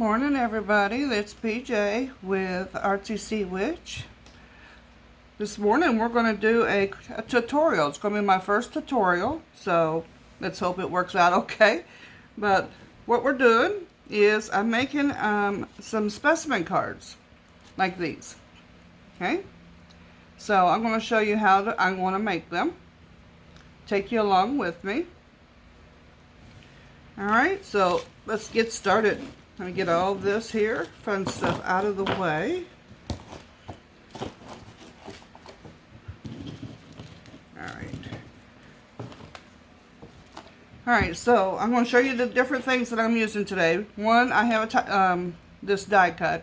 Morning everybody, it's PJ with Artsyseawitch. This morning we're going to do a tutorial. It's going to be my first tutorial, so let's hope it works out okay. But what we're doing is I'm making some specimen cards like these. Okay, so I'm going to show you how I want to make them. Take you along with me. Alright, so let's get started. Let me get all this here fun stuff out of the way. Alright, so I'm going to show you the different things that I'm using today. One, I have this die cut,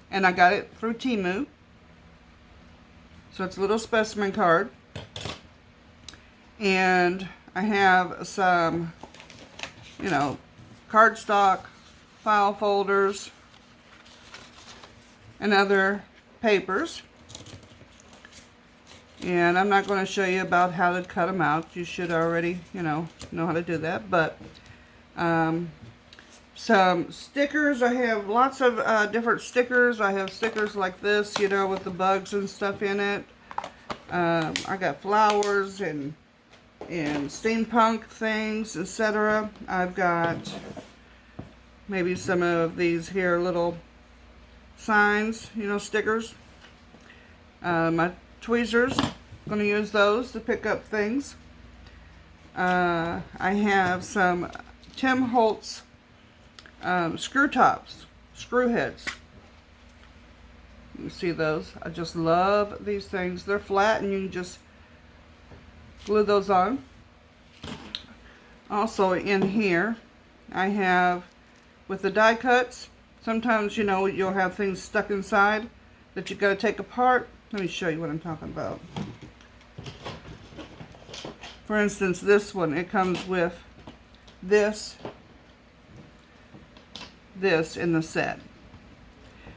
and I got it through Temu. So it's a little specimen card. And I have some, cardstock, file folders, and other papers. And I'm not going to show you about how to cut them out. You should already, know how to do that. But some stickers. I have lots of different stickers. I have stickers like this, with the bugs and stuff in it. I got flowers and steampunk things, etc. I've got maybe some of these here little signs, stickers. My tweezers, I'm going to use those to pick up things. I have some Temu screw tops, screw heads. You see those? I just love these things. They're flat and you can just glue those on. Also in here I have, with the die cuts, sometimes you'll have things stuck inside that you got to take apart. Let me show you what I'm talking about. For instance, this one, it comes with this in the set,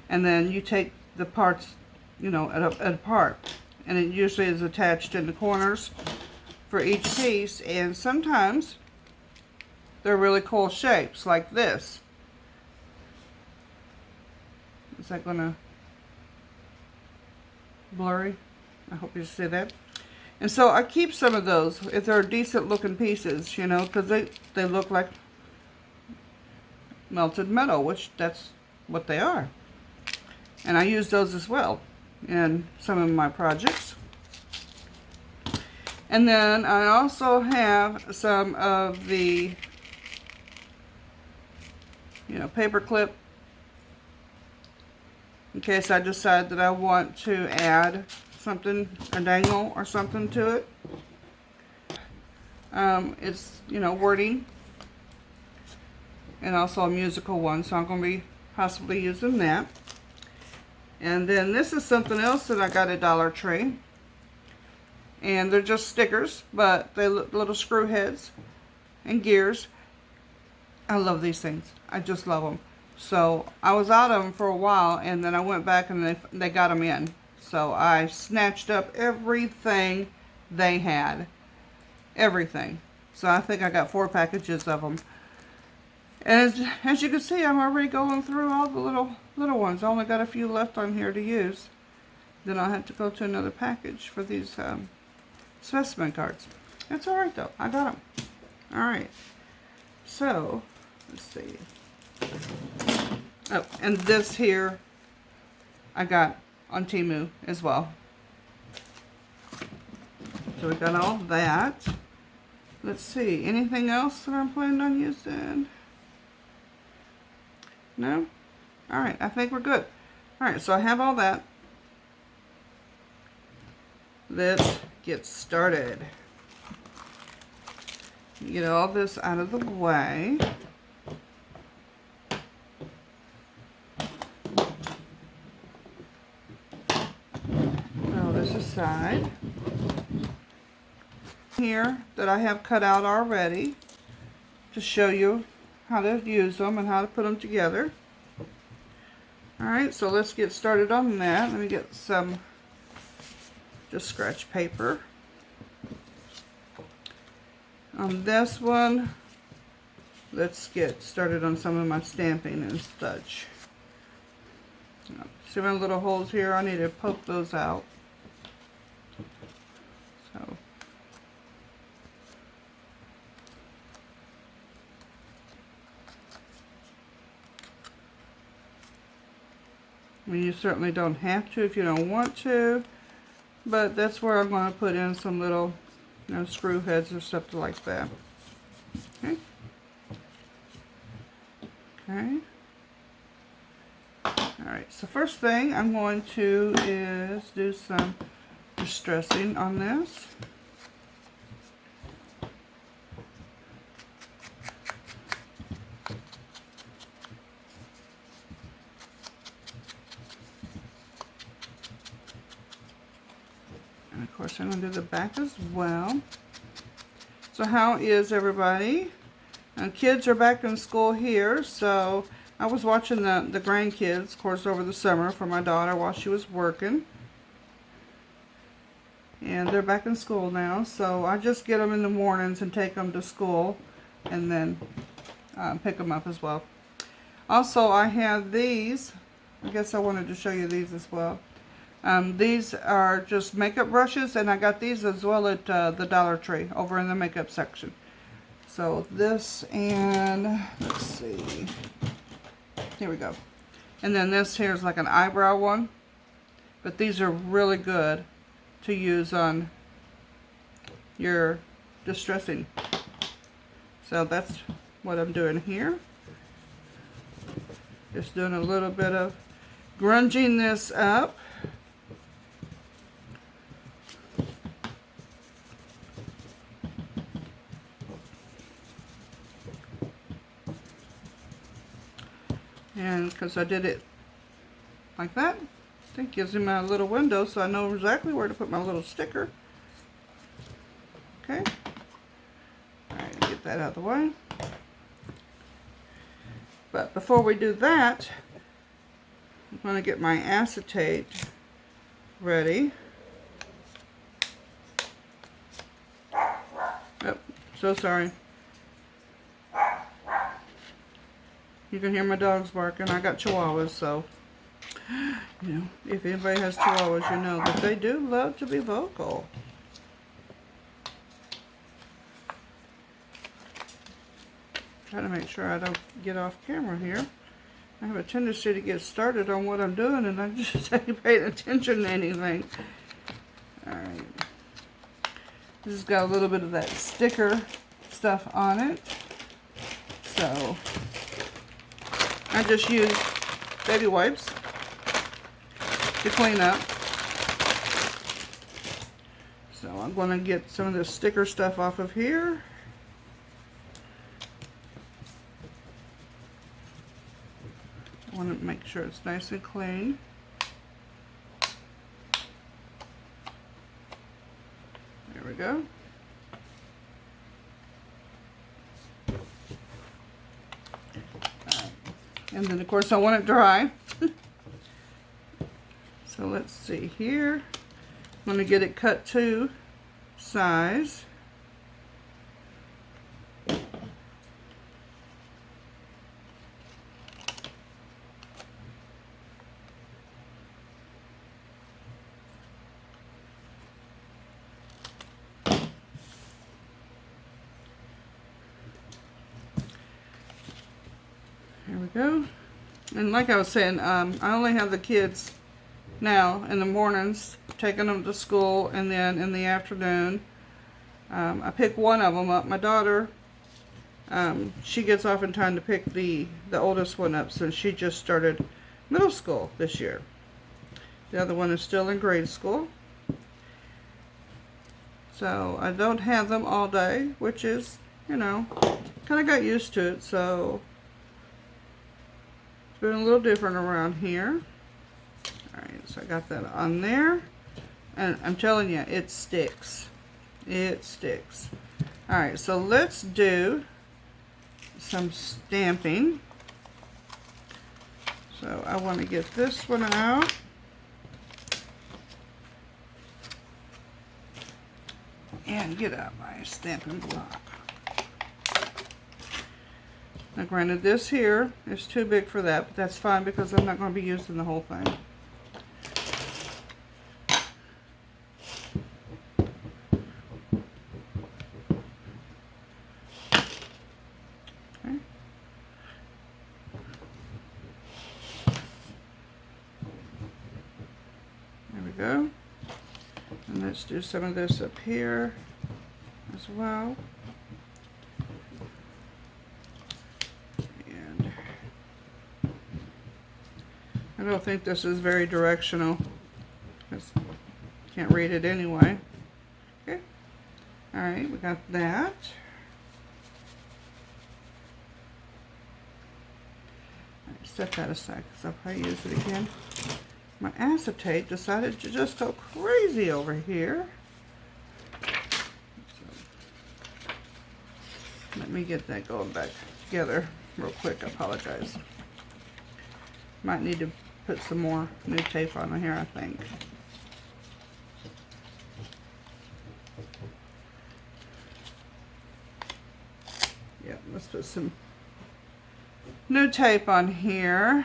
and then you take the parts apart, and it usually is attached in the corners for each piece. And sometimes they're really cool shapes like this. Is that gonna blurry? I hope you see that. And so I keep some of those if they're decent looking pieces, because they look like melted metal, which that's what they are. And I use those as well in some of my projects. And then I also have some of the paper clip, in case I decide that I want to add something, a dangle or something to it. It's wording, and also a musical one, so I'm going to be possibly using that. And then this is something else that I got at Dollar Tree, and they're just stickers, but they look little screw heads and gears. I love these things. I just love them. So I was out of them for a while, and then I went back and they got them in. So I snatched up everything they had. Everything. So I think I got 4 packages of them. And as you can see, I'm already going through all the little ones. I only got a few left on here to use. Then I'll have to go to another package for these specimen cards. That's alright though. I got them. Alright. So, let's see. Oh, and this here I got on Temu as well. So we got all that. Let's see, anything else that I'm planning on using? No? Alright, I think we're good. Alright, so I have all that. Let's get started. Get all this out of the way. This aside. Here that I have cut out already to show you how to use them and how to put them together. Alright, so let's get started on that. Let me get some just scratch paper. On this one, let's get started on some of my stamping and such. See my little holes here? I need to poke those out. So I mean, you certainly don't have to if you don't want to, but that's where I'm going to put in some little, you know, screw heads or stuff like that. Okay. Okay. Alright, so first thing I'm going to is do some distressing on this. And of course I'm going to do the back as well. So how is everybody? Kids are back in school here, so I was watching the grandkids, of course, over the summer for my daughter while she was working. And they're back in school now, so I just get them in the mornings and take them to school and then pick them up as well. Also, I have these. I guess I wanted to show you these as well. These are just makeup brushes, and I got these as well at the Dollar Tree over in the makeup section. So this, and let's see, here we go. And then this here is like an eyebrow one, but these are really good to use on your distressing. So that's what I'm doing here. Just doing a little bit of grunging this up. And because I did it like that, it gives me my little window so I know exactly where to put my little sticker. Okay. Alright, get that out of the way. But before we do that, I'm going to get my acetate ready. Oh, so sorry. You can hear my dogs barking. I got chihuahuas, so, you know, if anybody has chihuahuas, you know that they do love to be vocal. Try to make sure I don't get off camera here. I have a tendency to get started on what I'm doing and I just ain't paying attention to anything. Alright. This has got a little bit of that sticker stuff on it. So I just use baby wipes to clean up. So I'm going to get some of the sticker stuff off of here. I want to make sure it's nice and clean. There we go. And then of course I want it dry. So let's see here. I'm going to get it cut to size. There we go. And like I was saying, I only have the kids now in the mornings, taking them to school, and then in the afternoon, I pick one of them up. My daughter, she gets off in time to pick the oldest one up since she just started middle school this year. The other one is still in grade school. So I don't have them all day, which is, you know, kind of got used to it, so it's been a little different around here. Alright, so I got that on there, and I'm telling you, it sticks. It sticks. Alright, so let's do some stamping. So I want to get this one out. And get out my stamping block. Now granted, this here is too big for that, but that's fine because I'm not going to be using the whole thing. Okay. There we go. And let's do some of this up here as well. And I don't think this is very directional. Can't read it anyway. Okay. Alright, we got that. Right, set that aside because I'll probably use it again. My acetate decided to just go crazy over here. So, let me get that going back together real quick. I apologize. Might need to put some more new tape on here, I think. Yeah, let's put some new tape on here.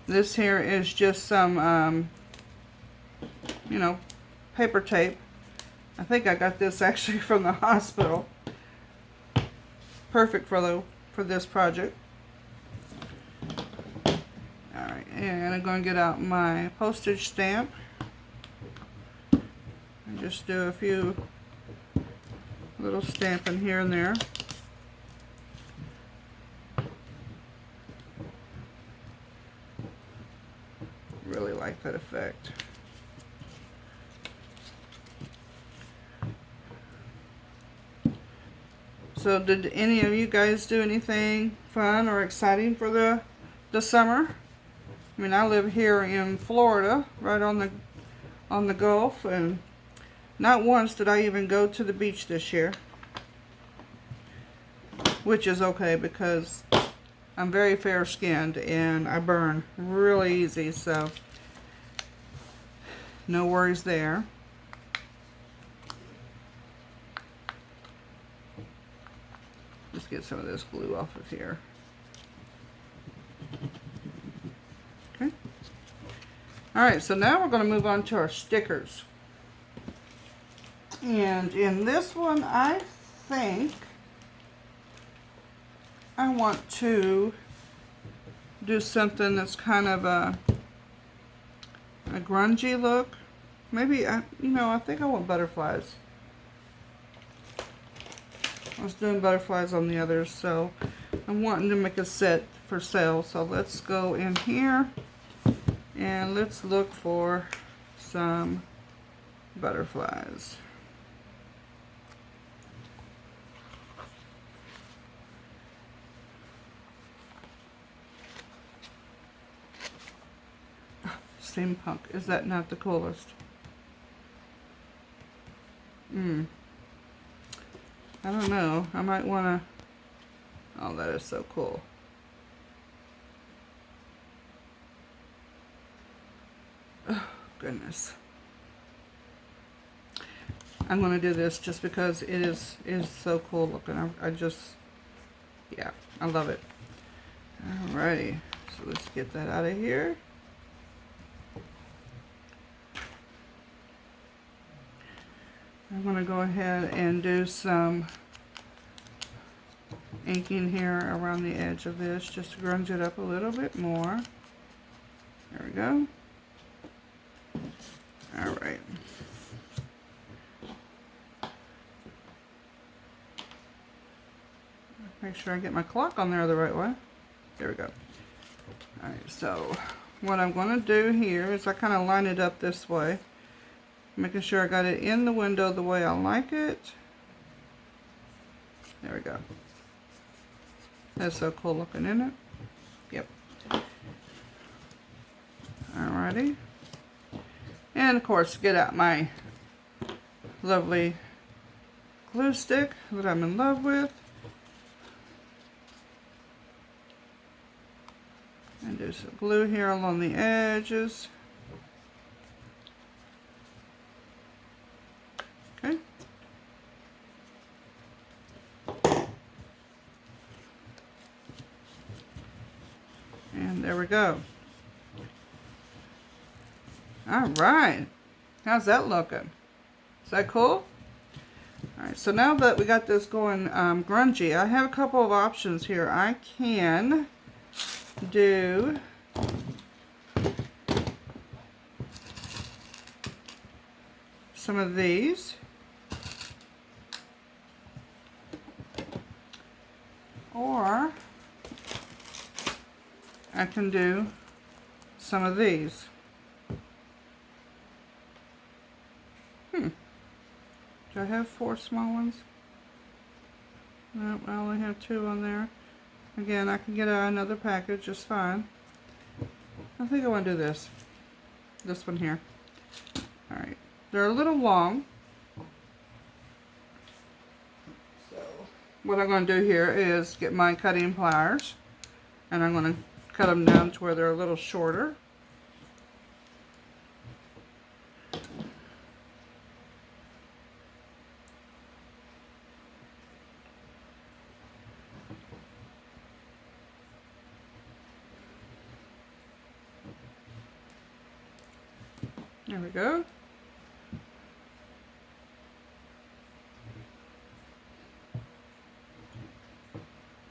This here is just some, you know, paper tape. I think I got this actually from the hospital. Perfect for this project. Alright, and I'm going to get out my postage stamp. And just do a few little stamping here and there. Really like that effect. So did any of you guys do anything fun or exciting for the summer? I mean, I live here in Florida, right on the Gulf, and not once did I even go to the beach this year, which is okay because I'm very fair-skinned and I burn really easy, so no worries there. Let's get some of this glue off of here. Okay. Alright, so now we're going to move on to our stickers. And in this one, I think I want to do something that's kind of a grungy look. Maybe, you know, I think I want butterflies. I was doing butterflies on the others, so I'm wanting to make a set for sale. So let's go in here and let's look for some butterflies. Steampunk. Is that not the coolest? I don't know. I might want to... Oh, that is so cool. Oh, goodness. I'm going to do this just because it is so cool looking. I just... Yeah, I love it. Alrighty. So let's get that out of here. I'm going to go ahead and do some inking here around the edge of this just to grunge it up a little bit more. There we go. Alright. Make sure I get my clock on there the right way. There we go. Alright, so what I'm going to do here is I kind of line it up this way. Making sure I got it in the window the way I like it. There we go. That's so cool looking, isn't it? Yep. Alrighty. And of course, get out my lovely glue stick that I'm in love with. And do some glue here along the edges. Okay. And there we go. All right. How's that looking? Is that cool? All right, so now that we got this going grungy, I have a couple of options here. I can do some of these, or I can do some of these. Do I have 4 small ones? No, I only have 2 on there. Again, I can get another package just fine. I think I want to do this. This one here. Alright. They're a little long. So, what I'm going to do here is get my cutting pliers. And I'm going to cut them down to where they're a little shorter. There we go.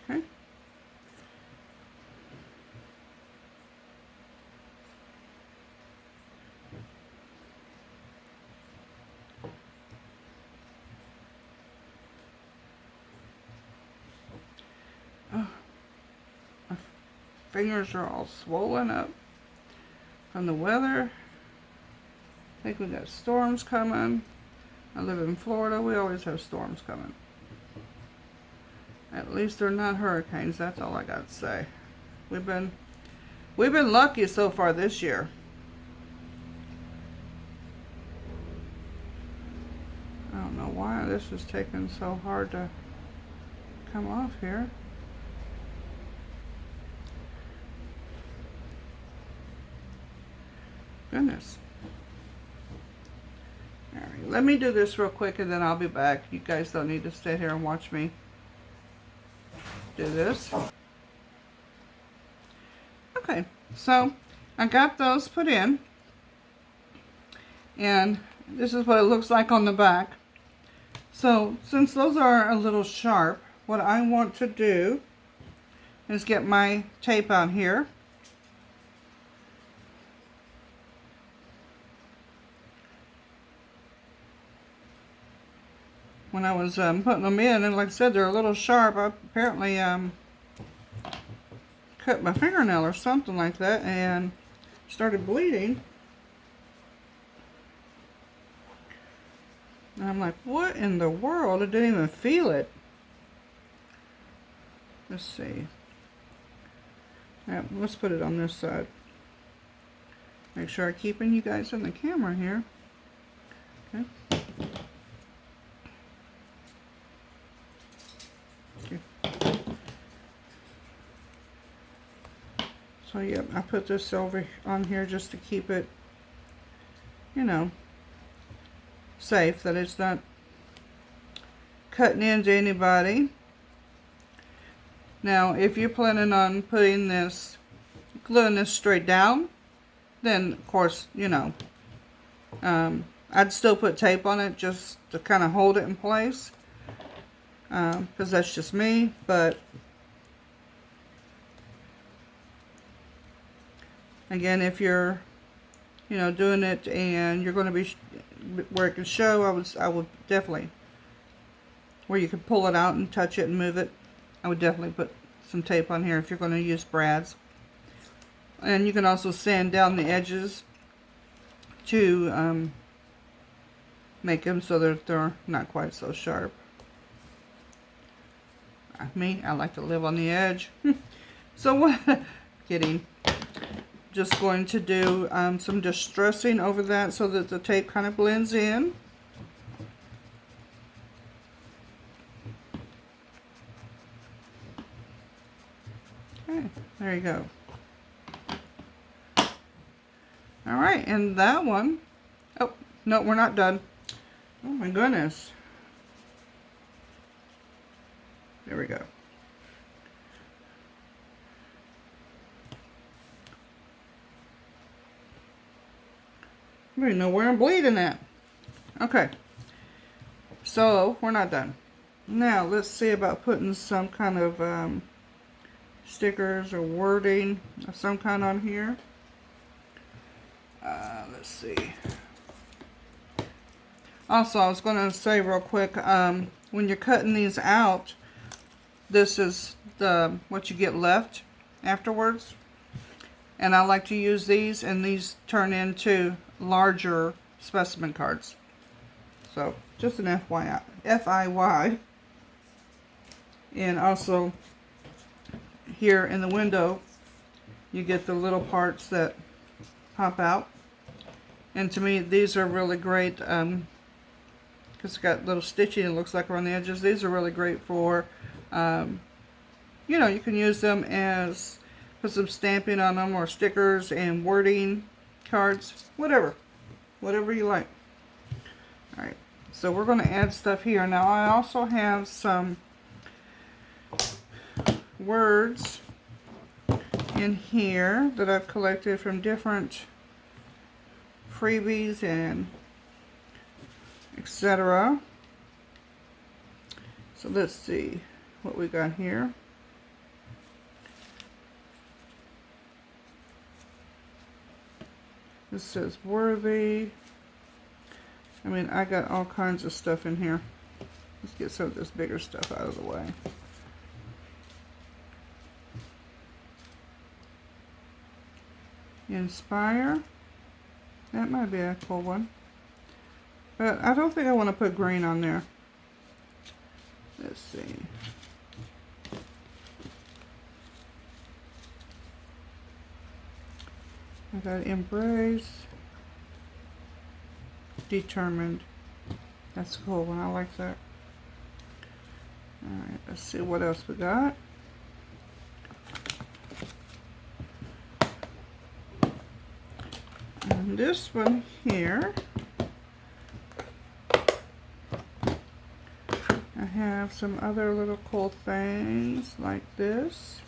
Okay. Oh, my fingers are all swollen up from the weather. I think we got storms coming. I live in Florida. We always have storms coming. At least they're not hurricanes. That's all I got to say. We've been lucky so far this year. I don't know why this is taking so hard to come off here. Goodness. Alright, let me do this real quick and then I'll be back. You guys don't need to stay here and watch me do this. Okay, so I got those put in. And this is what it looks like on the back. So since those are a little sharp, what I want to do is get my tape out here. When I was putting them in, and like I said, they're a little sharp. I apparently cut my fingernail or something like that and started bleeding. And I'm like, what in the world? I didn't even feel it. Let's see. Yeah, let's put it on this side. Make sure I'm keeping you guys in the camera here. Okay. So yeah, I put this over on here just to keep it, you know, safe, that it's not cutting into anybody. Now, if you're planning on putting this, gluing this straight down, then of course, you know, I'd still put tape on it just to kind of hold it in place, because that's just me. But again, if you're, you know, doing it and you're going to be where it can show, I would definitely, where you can pull it out and touch it and move it, I would definitely put some tape on here if you're going to use brads. And you can also sand down the edges to make them so that they're not quite so sharp. Me, I like to live on the edge. So what? Kidding. Just going to do some distressing over that so that the tape kind of blends in. Okay, there you go. All right, and that one, oh, no, we're not done. Oh my goodness. There we go. I don't even know where I'm bleeding at. Okay. So, we're not done. Now, let's see about putting some kind of stickers or wording of some kind on here. Let's see. Also, I was going to say real quick, when you're cutting these out, this is what you get left afterwards. And I like to use these, and these turn into larger specimen cards. So, just an FYI. FIY. And also, here in the window, you get the little parts that pop out. And to me, these are really great, because it's got little stitching, it looks like around the edges. These are really great for, you know, you can use them as, put some stamping on them, or stickers and wording cards, whatever you like. Alright, so we're going to add stuff here. Now I also have some words in here that I've collected from different freebies and etc. So let's see what we got here. This says worthy. I mean, I got all kinds of stuff in here. Let's get some of this bigger stuff out of the way. Inspire. That might be a cool one. But I don't think I want to put green on there. Let's see. I got embrace. Determined. That's a cool one. I like that. Alright, let's see what else we got. And this one here, I have some other little cool things like this.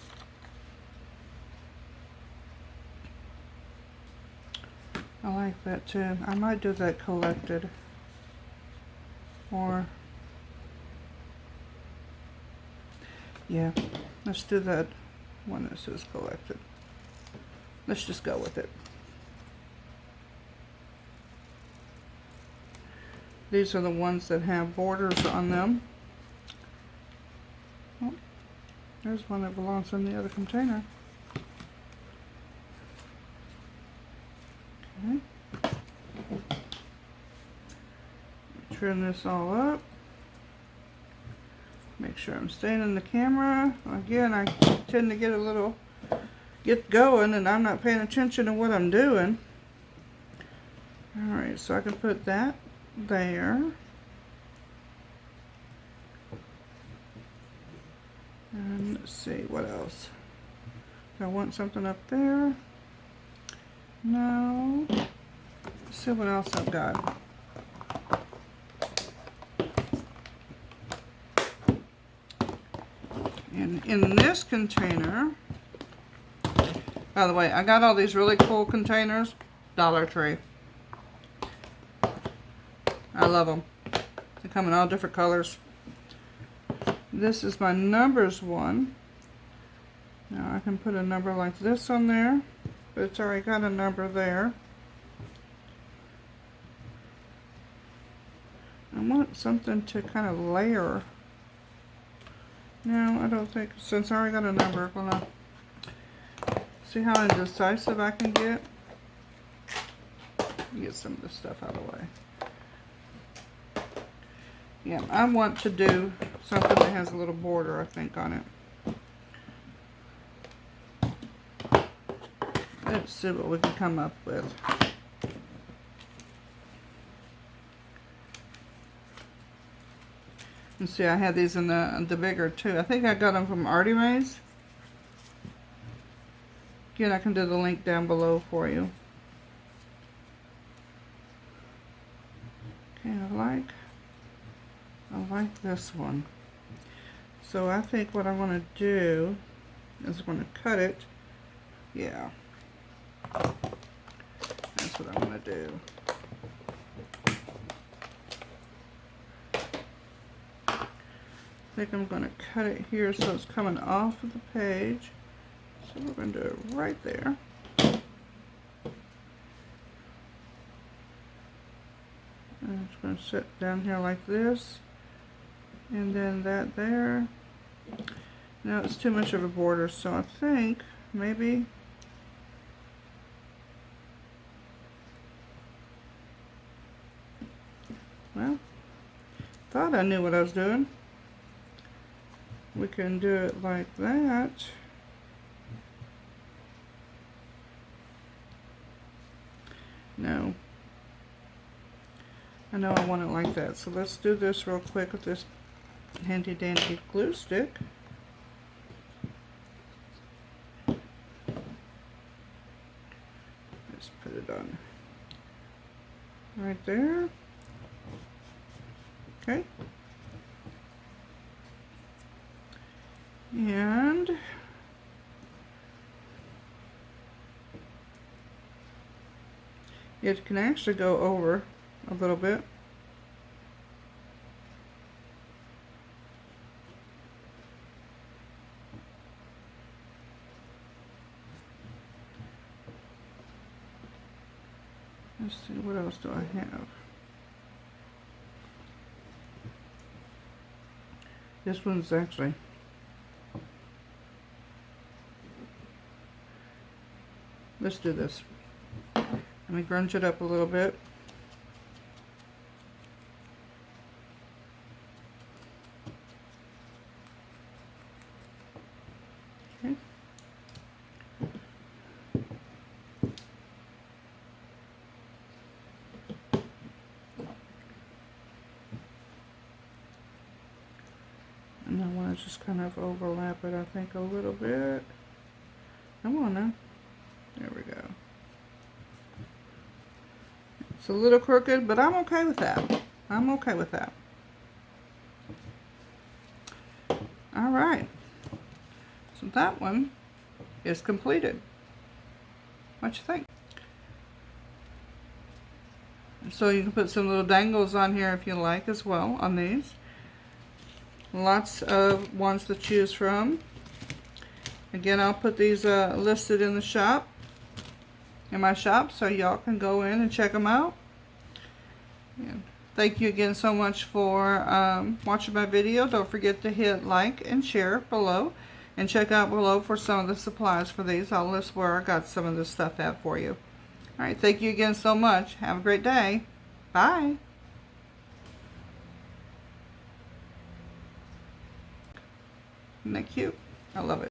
I like that too. I might do that collected. Or, yeah, let's do that one that says collected. Let's just go with it. These are the ones that have borders on them. Oh, there's one that belongs in the other container. Okay. Trim this all up. Make sure I'm staying in the camera. Again, I tend to get going and I'm not paying attention to what I'm doing. Alright, so I can put that there. And let's see, what else? Do I want something up there? No. Let's see what else I've got. And in this container, by the way, I got all these really cool containers, Dollar Tree. I love them. They come in all different colors. This is my numbers one. Now I can put a number like this on there, but it's already got a number there. I want something to kind of layer. No, I don't think, since I already got a number, I'm gonna see how indecisive I can get. Get some of this stuff out of the way. Yeah, I want to do something that has a little border, I think, on it. Let's see what we can come up with. And see, I had these in the bigger too. I think I got them from Artsyseawitch. Again, I can do the link down below for you. Okay, I like this one. So I think what I want to do is I'm going to cut it. Yeah. That's what I want to do. think I'm going to cut it here so it's coming off of the page. So we're going to do it right there. And it's going to sit down here like this. And then that there. Now it's too much of a border, so I think maybe well, thought I knew what I was doing. We can do it like that. No. I know I want it like that. So let's do this real quick with this handy dandy glue stick. Let's put it on right there. Okay. And it can actually go over a little bit. Let's see, what else do I have? This one's actually, let's do this. Let me grunge it up a little bit. Okay. And I want to just kind of overlap it, I think, a little bit. Come on now. There we go. It's a little crooked, but I'm okay with that. I'm okay with that. All right. So that one is completed. What you think? So you can put some little dangles on here if you like as well on these. Lots of ones to choose from. Again, I'll put these listed in the shop, in my shop, so y'all can go in and check them out. And thank you again so much for watching my video. Don't forget to hit like and share below, and check out below for some of the supplies for these. I'll list where I got some of this stuff at for you. All right, thank you again so much. Have a great day. Bye. Isn't that cute? I love it.